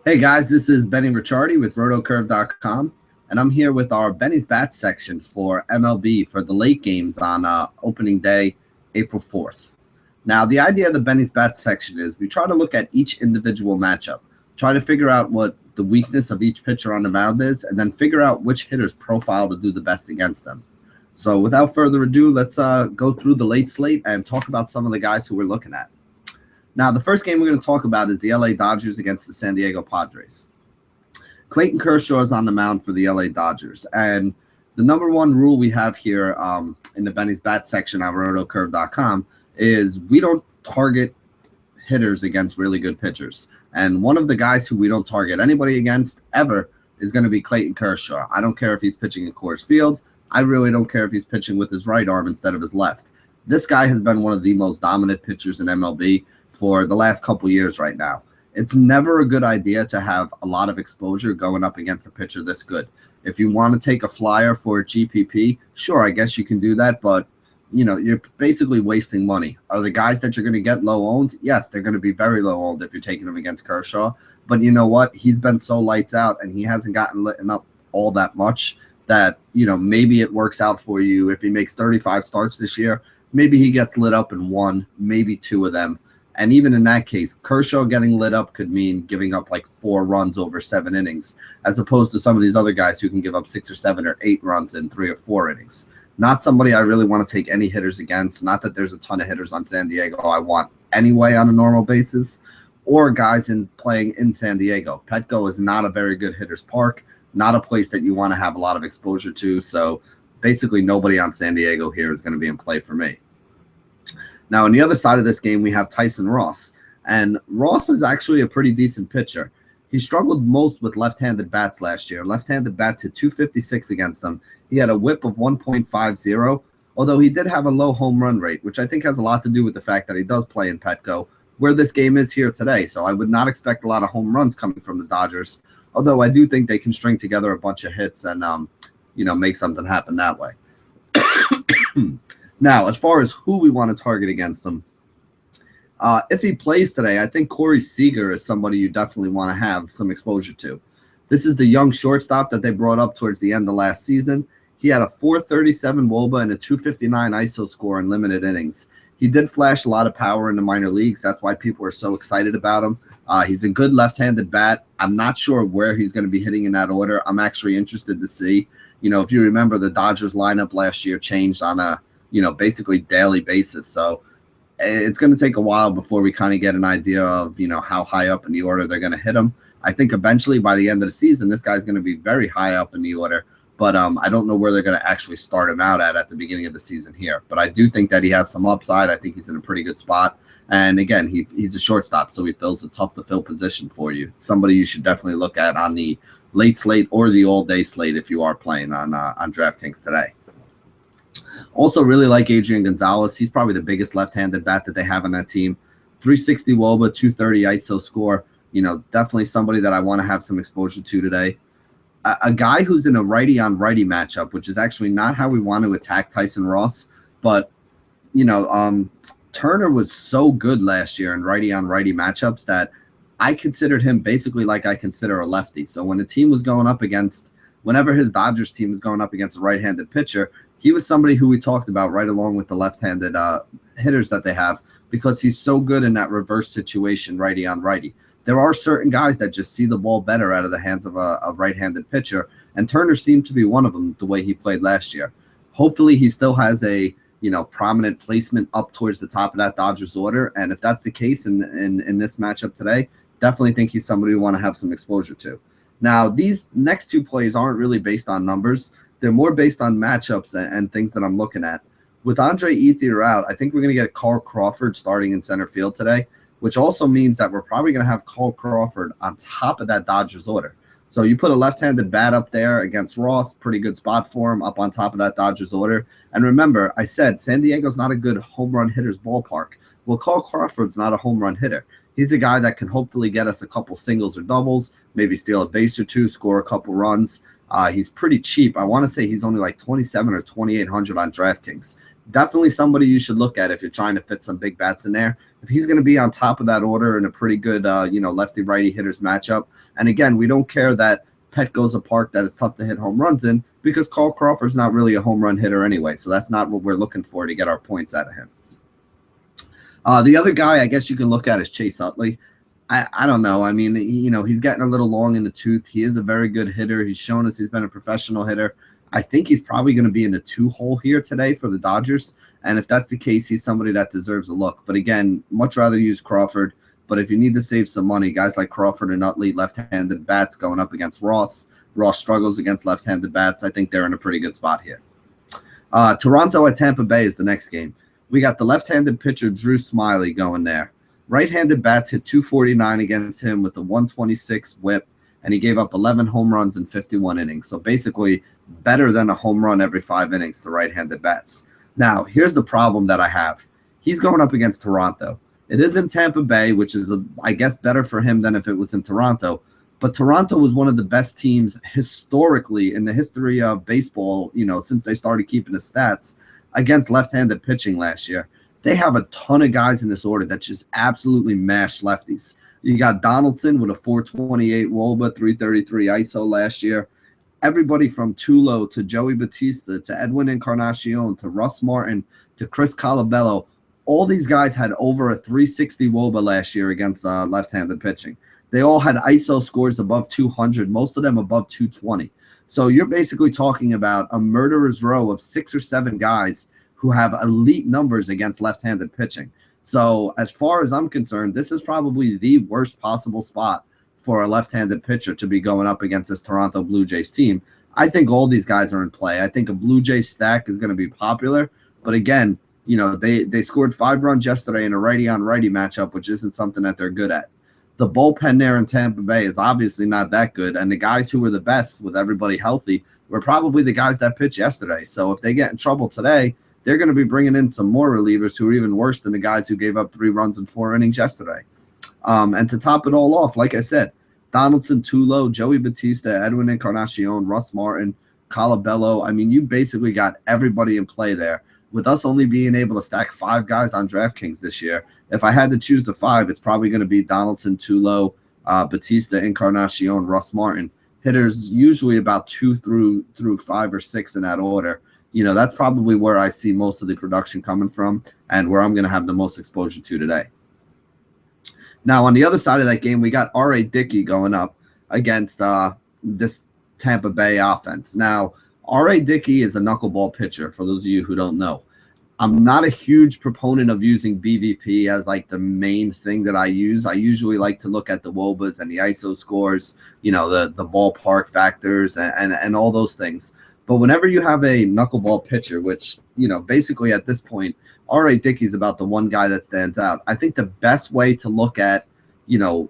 Hey guys, this is Benny Ricciardi with rotocurve.com, and I'm here with our Benny's Bats section for MLB for the late games on opening day, April 4th. Now, the idea of the Benny's Bats section is we try to look at each individual matchup, try to figure out what the weakness of each pitcher on the mound is, and then figure out which hitter's profile to do the best against them. So without further ado, let's go through the late slate and talk about some of the guys who we're looking at. Now, the first game we're going to talk about is the LA Dodgers against the San Diego Padres. Clayton Kershaw is on the mound for the LA Dodgers. And the number one rule we have here in the Benny's Bat section on rotocurve.com is we don't target hitters against really good pitchers. And one of the guys who we don't target anybody against ever is going to be Clayton Kershaw. I don't care if he's pitching in Coors Field. I really don't care if he's pitching with his right arm instead of his left. This guy has been one of the most dominant pitchers in MLB for the last couple years right now. It's never a good idea to have a lot of exposure going up against a pitcher this good. If you want to take a flyer for a GPP, sure, I guess you can do that, but you're basically wasting money. Are the guys that you're going to get low owned? Yes, they're going to be very low owned if you're taking them against Kershaw. But you know what? He's been so lights out and he hasn't gotten lit up all that much that, maybe it works out for you. If he makes 35 starts this year, maybe he gets lit up in one, maybe two of them. And even in that case, Kershaw getting lit up could mean giving up like 4 runs over 7 innings, as opposed to some of these other guys who can give up 6 or 7 or 8 runs in 3 or 4 innings. Not somebody I really want to take any hitters against. Not that there's a ton of hitters on San Diego I want anyway on a normal basis, or guys playing in San Diego. Petco is not a very good hitter's park, not a place that you want to have a lot of exposure to. So basically nobody on San Diego here is going to be in play for me. Now, on the other side of this game, we have Tyson Ross. And Ross is actually a pretty decent pitcher. He struggled most with left-handed bats last year. Left-handed bats hit 256 against him. He had a whip of 1.50, although he did have a low home run rate, which I think has a lot to do with the fact that he does play in Petco, where this game is here today. So I would not expect a lot of home runs coming from the Dodgers, although I do think they can string together a bunch of hits and, make something happen that way. Now, as far as who we want to target against him, if he plays today, I think Corey Seager is somebody you definitely want to have some exposure to. This is the young shortstop that they brought up towards the end of last season. He had a 437 WOBA and a 259 ISO score in limited innings. He did flash a lot of power in the minor leagues. That's why people are so excited about him. He's a good left-handed bat. I'm not sure where he's going to be hitting in that order. I'm actually interested to see. If you remember, the Dodgers lineup last year changed on a basically daily basis. So it's going to take a while before we kind of get an idea of, how high up in the order they're going to hit him. I think eventually by the end of the season, this guy's going to be very high up in the order, but I don't know where they're going to actually start him out at the beginning of the season here. But I do think that he has some upside. I think he's in a pretty good spot. And again, he's a shortstop, so he fills a tough to fill position for you. Somebody you should definitely look at on the late slate or the all day slate if you are playing on DraftKings today. Also really like Adrian Gonzalez. He's probably the biggest left-handed bat that they have on that team. 360 WOBA, 230 ISO score. Definitely somebody that I want to have some exposure to today. A guy who's in a righty-on-righty matchup, which is actually not how we want to attack Tyson Ross. But, Turner was so good last year in righty-on-righty matchups that I considered him basically like I consider a lefty. So when the team was going up against – whenever his Dodgers team was going up against a right-handed pitcher – he was somebody who we talked about right along with the left-handed hitters that they have because he's so good in that reverse situation, righty on righty. There are certain guys that just see the ball better out of the hands of a right-handed pitcher, and Turner seemed to be one of them the way he played last year. Hopefully he still has a prominent placement up towards the top of that Dodgers order, and if that's the case in this matchup today, definitely think he's somebody we want to have some exposure to. Now, these next two plays aren't really based on numbers. They're more based on matchups and things that I'm looking at. With Andre Ethier out, I think we're going to get Carl Crawford starting in center field today, which also means that we're probably going to have Carl Crawford on top of that Dodgers order. So you put a left-handed bat up there against Ross, pretty good spot for him up on top of that Dodgers order. And remember, I said San Diego's not a good home run hitter's ballpark. Well, Carl Crawford's not a home run hitter. He's a guy that can hopefully get us a couple singles or doubles, maybe steal a base or two, score a couple runs. He's pretty cheap. I want to say he's only like 27 or 2,800 on DraftKings. Definitely somebody you should look at if you're trying to fit some big bats in there. if he's going to be on top of that order in a pretty good, lefty-righty hitters matchup. And again, we don't care that Pet goes a park that it's tough to hit home runs in because Carl Crawford's not really a home run hitter anyway. So that's not what we're looking for to get our points out of him. The other guy I guess you can look at is Chase Utley. I don't know. I mean, he's getting a little long in the tooth. He is a very good hitter. He's shown us he's been a professional hitter. I think he's probably going to be in the 2-hole here today for the Dodgers. And if that's the case, he's somebody that deserves a look. But again, much rather use Crawford. But if you need to save some money, guys like Crawford and Utley, left-handed bats going up against Ross. Ross struggles against left-handed bats. I think they're in a pretty good spot here. Toronto at Tampa Bay is the next game. We got the left-handed pitcher Drew Smyly going there. Right-handed bats hit 249 against him with a 126 whip, and he gave up 11 home runs in 51 innings. So basically better than a home run every 5 innings to right-handed bats. Now, here's the problem that I have. He's going up against Toronto. It is in Tampa Bay, which is, I guess, better for him than if it was in Toronto. But Toronto was one of the best teams historically in the history of baseball, since they started keeping the stats against left-handed pitching last year. They have a ton of guys in this order that just absolutely mash lefties. You got Donaldson with a 428 WOBA, 333 ISO last year. Everybody from Tulo to Joey Batista to Edwin Encarnacion to Russ Martin to Chris Colabello, all these guys had over a 360 WOBA last year against left-handed pitching. They all had ISO scores above 200, most of them above 220. So you're basically talking about a murderer's row of 6 or 7 guys who have elite numbers against left-handed pitching. So as far as I'm concerned, this is probably the worst possible spot for a left-handed pitcher to be going up against this Toronto Blue Jays team. I think all these guys are in play. I think a Blue Jays stack is going to be popular. But again, they scored 5 runs yesterday in a righty-on-righty matchup, which isn't something that they're good at. The bullpen there in Tampa Bay is obviously not that good. And the guys who were the best with everybody healthy were probably the guys that pitched yesterday. So if they get in trouble today, they're going to be bringing in some more relievers who are even worse than the guys who gave up 3 runs in 4 innings yesterday. And to top it all off, like I said, Donaldson, Tulo, Joey Batista, Edwin Encarnacion, Russ Martin, Colabello. I mean, you basically got everybody in play there. With us only being able to stack 5 guys on DraftKings this year, if I had to choose the 5, it's probably going to be Donaldson, Tulo, Batista, Encarnacion, Russ Martin. Hitters usually about 2 through 5 or 6 in that order. That's probably where I see most of the production coming from and where I'm going to have the most exposure to today. Now, on the other side of that game, we got R.A. Dickey going up against this Tampa Bay offense. Now, R.A. Dickey is a knuckleball pitcher, for those of you who don't know. I'm not a huge proponent of using BVP as like the main thing that I use. I usually like to look at the WOBAs and the ISO scores, the ballpark factors and all those things. But whenever you have a knuckleball pitcher, which, basically at this point, R.A. Dickey's about the one guy that stands out. I think the best way to look at,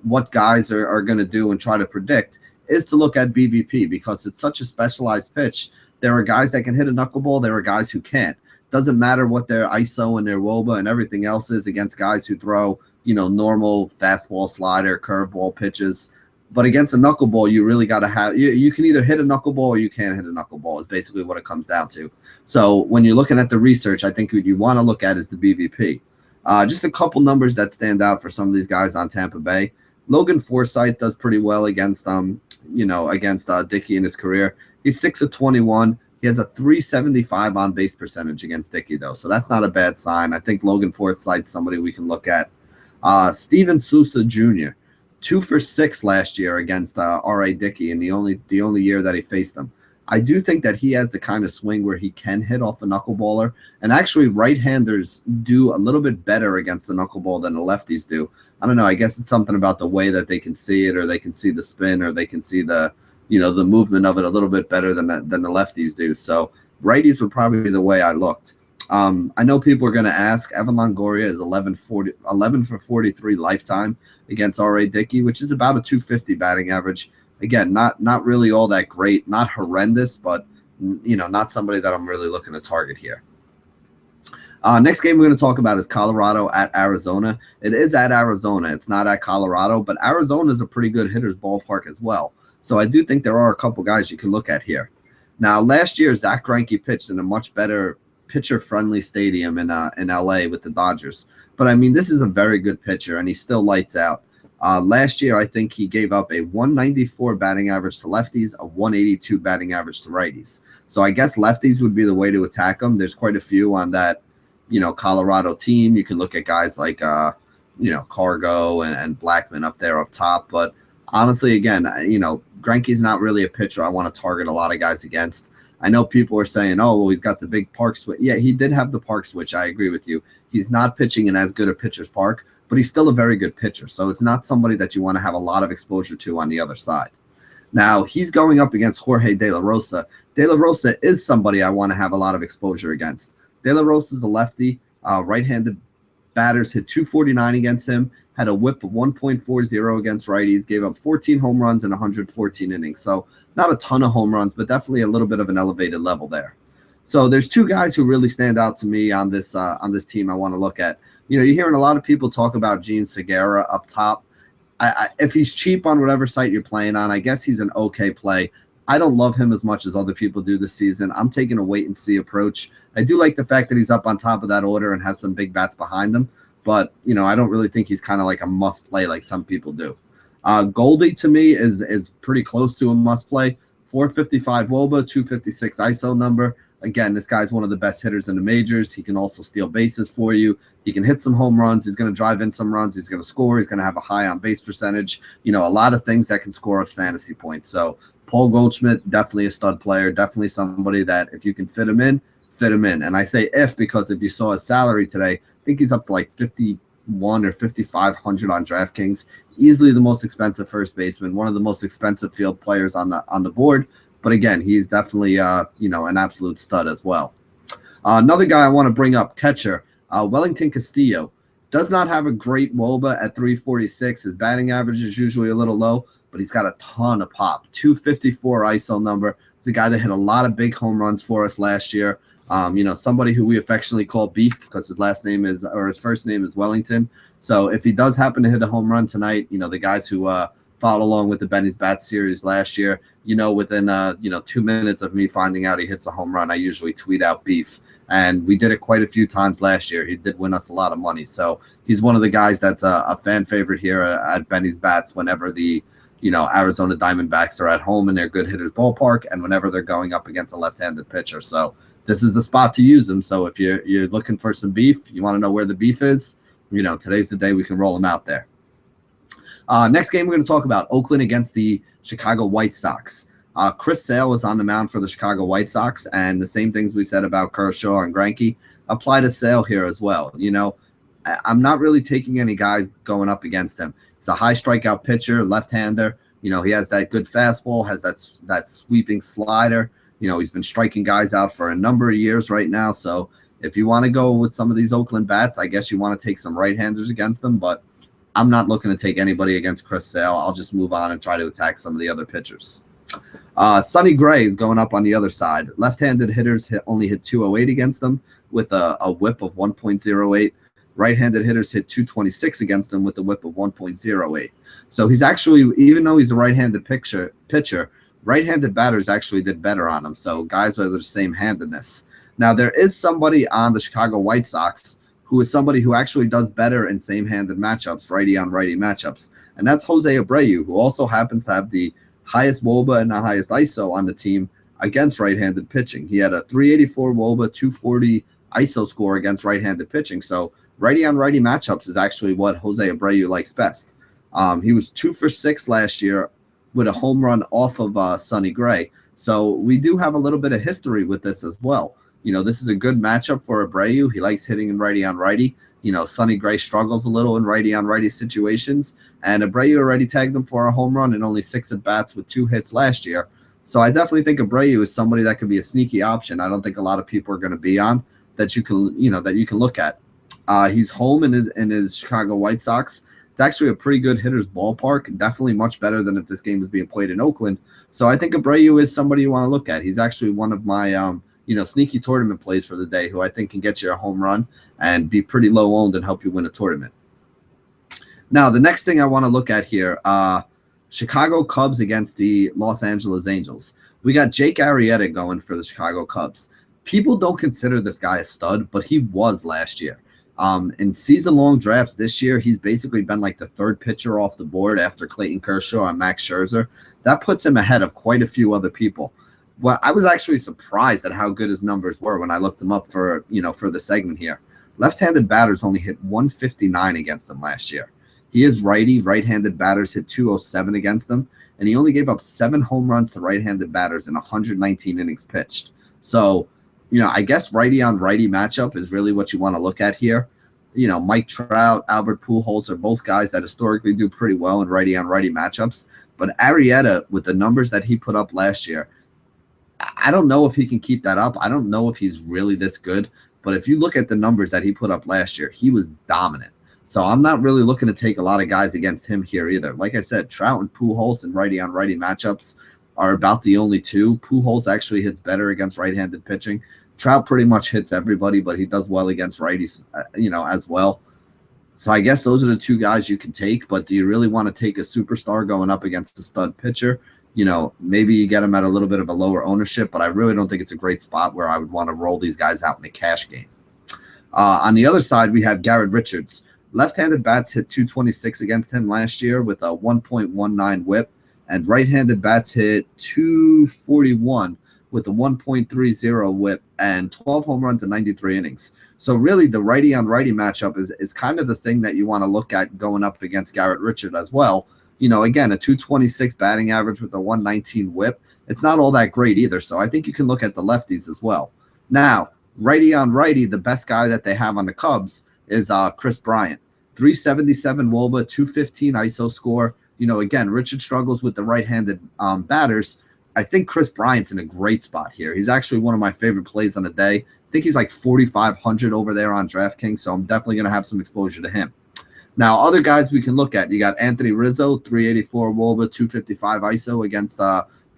what guys are going to do and try to predict is to look at BVP because it's such a specialized pitch. There are guys that can hit a knuckleball. There are guys who can't. Doesn't matter what their ISO and their WOBA and everything else is against guys who throw, normal fastball, slider, curveball pitches. But against a knuckleball, you really got to have you can either hit a knuckleball or you can't hit a knuckleball is basically what it comes down to. So when you're looking at the research, I think what you want to look at is the BVP. Just a couple numbers that stand out for some of these guys on Tampa Bay. Logan Forsythe does pretty well against Dickey in his career. He's 6 of 21. He has a 375 on base percentage against Dickey, though. So that's not a bad sign. I think Logan Forsythe's somebody we can look at. Steven Souza Jr., 2 for 6 last year against R.A. Dickey in the only year that he faced him. I do think that he has the kind of swing where he can hit off a knuckleballer. And actually, right-handers do a little bit better against the knuckleball than the lefties do. I don't know. I guess it's something about the way that they can see it, or they can see the spin, or they can see the movement of it a little bit better than the lefties do. So righties would probably be the way I looked. I know people are going to ask. Evan Longoria is 11 for 43 lifetime against R.A. Dickey, which is about a 250 batting average. Again, not really all that great, not horrendous, but not somebody that I'm really looking to target here. Next game we're going to talk about is Colorado at Arizona. It is at Arizona. It's not at Colorado, but Arizona is a pretty good hitter's ballpark as well. So I do think there are a couple guys you can look at here. Now, last year, Zach Greinke pitched in a much better pitcher-friendly stadium in LA with the Dodgers. But I mean, this is a very good pitcher, and he still lights out. Last year, I think he gave up a 194 batting average to lefties, a 182 batting average to righties. So I guess lefties would be the way to attack him. There's quite a few on that, Colorado team. You can look at guys like, Cargo and Blackman up there up top. But honestly, again, Greinke's not really a pitcher I want to target a lot of guys against. I know people are saying, oh, well, he's got the big park switch. Yeah, he did have the park switch. I agree with you. He's not pitching in as good a pitcher's park, but he's still a very good pitcher. So it's not somebody that you want to have a lot of exposure to on the other side. Now, he's going up against Jorge De La Rosa. De La Rosa is somebody I want to have a lot of exposure against. De La Rosa is a lefty. Right-handed batters hit 249 against him, had a whip of 1.40 against righties, gave up 14 home runs in 114 innings. So not a ton of home runs, but definitely a little bit of an elevated level there. So there's two guys who really stand out to me on this team I want to look at. You're hearing a lot of people talk about Gene Segura up top. If he's cheap on whatever site you're playing on, I guess he's an okay play. I don't love him as much as other people do this season. I'm taking a wait-and-see approach. I do like the fact that he's up on top of that order and has some big bats behind him, but, I don't really think he's kind of like a must-play like some people do. Goldie, to me, is pretty close to a must-play. 455 WOBA, 256 ISO number. Again, this guy's one of the best hitters in the majors. He can also steal bases for you. He can hit some home runs. He's going to drive in some runs. He's going to score. He's going to have a high on-base percentage. A lot of things that can score us fantasy points. So Paul Goldschmidt, definitely a stud player, definitely somebody that if you can fit him in, fit him in. And I say if because if you saw his salary today, I think he's up to like 51 or 5,500 on DraftKings. Easily the most expensive first baseman, one of the most expensive field players on the board. But again, he's definitely an absolute stud as well. Another guy I want to bring up, catcher, Wellington Castillo. Does not have a great WOBA at 346. His batting average is usually a little low, but he's got a ton of pop. 254 ISO number. He's a guy that hit a lot of big home runs for us last year. Somebody who we affectionately call Beef because his first name is Wellington. So if he does happen to hit a home run tonight, the guys who followed along with the Benny's Bats series last year, within 2 minutes of me finding out he hits a home run, I usually tweet out Beef. And we did it quite a few times last year. He did win us a lot of money. So he's one of the guys that's a fan favorite here at Benny's Bats whenever the Arizona Diamondbacks are at home in their good hitters ballpark and whenever they're going up against a left-handed pitcher. So this is the spot to use them. So if you're looking for some beef, you want to know where the beef is, today's the day we can roll them out there. Next game we're going to talk about, Oakland against the Chicago White Sox. Chris Sale is on the mound for the Chicago White Sox, and the same things we said about Kershaw and Greinke apply to Sale here as well. I'm not really taking any guys going up against him. He's a high strikeout pitcher, left-hander. He has that good fastball, has that sweeping slider. He's been striking guys out for a number of years right now. So if you want to go with some of these Oakland bats, I guess you want to take some right-handers against them, but I'm not looking to take anybody against Chris Sale. I'll just move on and try to attack some of the other pitchers. Sonny Gray is going up on the other side. Left-handed hitters only hit 208 against them with a whip of 1.08. Right-handed hitters hit 226 against him with a whip of 1.08. So he's actually, even though he's a right-handed pitcher, right-handed batters actually did better on him. So guys with the same handedness. Now there is somebody on the Chicago White Sox who is somebody who actually does better in same-handed matchups, righty-on-righty matchups, and that's Jose Abreu, who also happens to have the highest WOBA and the highest ISO on the team against right-handed pitching. He had a 384 WOBA, 240 ISO score against right-handed pitching. So righty-on-righty matchups is actually what Jose Abreu likes best. He was 2 for 6 last year with a home run off of Sonny Gray. So we do have a little bit of history with this as well. This is a good matchup for Abreu. He likes hitting in righty-on-righty. Sonny Gray struggles a little in righty-on-righty situations, and Abreu already tagged him for a home run in only 6 at-bats with 2 hits last year. So I definitely think Abreu is somebody that could be a sneaky option. I don't think a lot of people are going to be on that you can look at. He's home in his Chicago White Sox. It's actually a pretty good hitter's ballpark, definitely much better than if this game was being played in Oakland. So I think Abreu is somebody you want to look at. He's actually one of my sneaky tournament plays for the day who I think can get you a home run and be pretty low owned and help you win a tournament. Now, the next thing I want to look at here, Chicago Cubs against the Los Angeles Angels. We got Jake Arrieta going for the Chicago Cubs. people don't consider this guy a stud, but he was last year. In season-long drafts this year, he's basically been like the third pitcher off the board after Clayton Kershaw and Max Scherzer. That puts him ahead of quite a few other people. Well, I was actually surprised at how good his numbers were when I looked him up for the segment here. Left-handed batters only hit 159 against him last year. He is righty. Right-handed batters hit 207 against him, and he only gave up 7 home runs to right-handed batters in 119 innings pitched. So, I guess righty on righty matchup is really what you want to look at here. Mike Trout, Albert Pujols are both guys that historically do pretty well in righty on righty matchups. But Arrieta, with the numbers that he put up last year, I don't know if he can keep that up. I don't know if he's really this good. But if you look at the numbers that he put up last year, he was dominant. So I'm not really looking to take a lot of guys against him here either. Like I said, Trout and Pujols in righty on righty matchups are about the only two. Pujols actually hits better against right-handed pitching. Trout pretty much hits everybody, but he does well against righties, as well. So I guess those are the two guys you can take. But do you really want to take a superstar going up against a stud pitcher? Maybe you get him at a little bit of a lower ownership, but I really don't think it's a great spot where I would want to roll these guys out in the cash game. On the other side, we have Garrett Richards. Left-handed bats hit 226 against him last year with a 1.19 whip, and right-handed bats hit 241 with a 1.30 whip and 12 home runs in 93 innings. So really the righty on righty matchup is kind of the thing that you want to look at going up against Garrett Richards as well. Again, a 226 batting average with a 119 whip. It's not all that great either. So I think you can look at the lefties as well. Now, righty on righty, the best guy that they have on the Cubs is Chris Bryant. 377 WOBA, 215 ISO score. Again, Richard struggles with the right-handed batters. I think Chris Bryant's in a great spot here. He's actually one of my favorite plays on the day. I think he's like 4,500 over there on DraftKings, so I'm definitely going to have some exposure to him. Now, other guys we can look at, you got Anthony Rizzo, 384 WOBA, 255 ISO against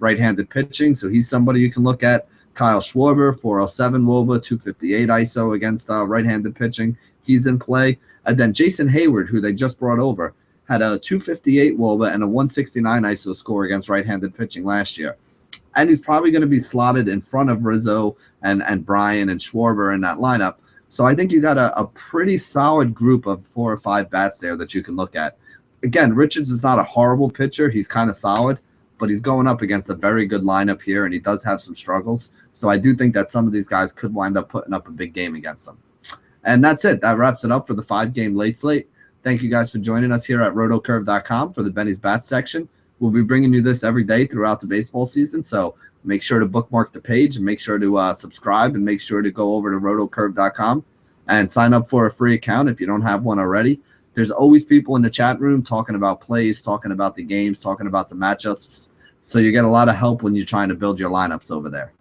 right-handed pitching, so he's somebody you can look at. Kyle Schwarber, 407 WOBA, 258 ISO against right-handed pitching. He's in play. And then Jason Hayward, who they just brought over, had a 258 WOBA and a 169 ISO score against right-handed pitching last year. And he's probably going to be slotted in front of Rizzo and Bryan and Schwarber in that lineup. So I think you got a pretty solid group of 4 or 5 bats there that you can look at. Again, Richards is not a horrible pitcher. He's kind of solid, but he's going up against a very good lineup here, and he does have some struggles. So I do think that some of these guys could wind up putting up a big game against them. And that's it. That wraps it up for the 5-game late slate. Thank you guys for joining us here at rotocurve.com for the Benny's Bats section. We'll be bringing you this every day throughout the baseball season, so make sure to bookmark the page and make sure to subscribe, and make sure to go over to rotocurve.com and sign up for a free account if you don't have one already. There's always people in the chat room talking about plays, talking about the games, talking about the matchups, so you get a lot of help when you're trying to build your lineups over there.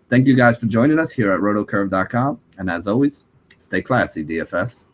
Thank you guys for joining us here at rotocurve.com, and as always, stay classy, DFS.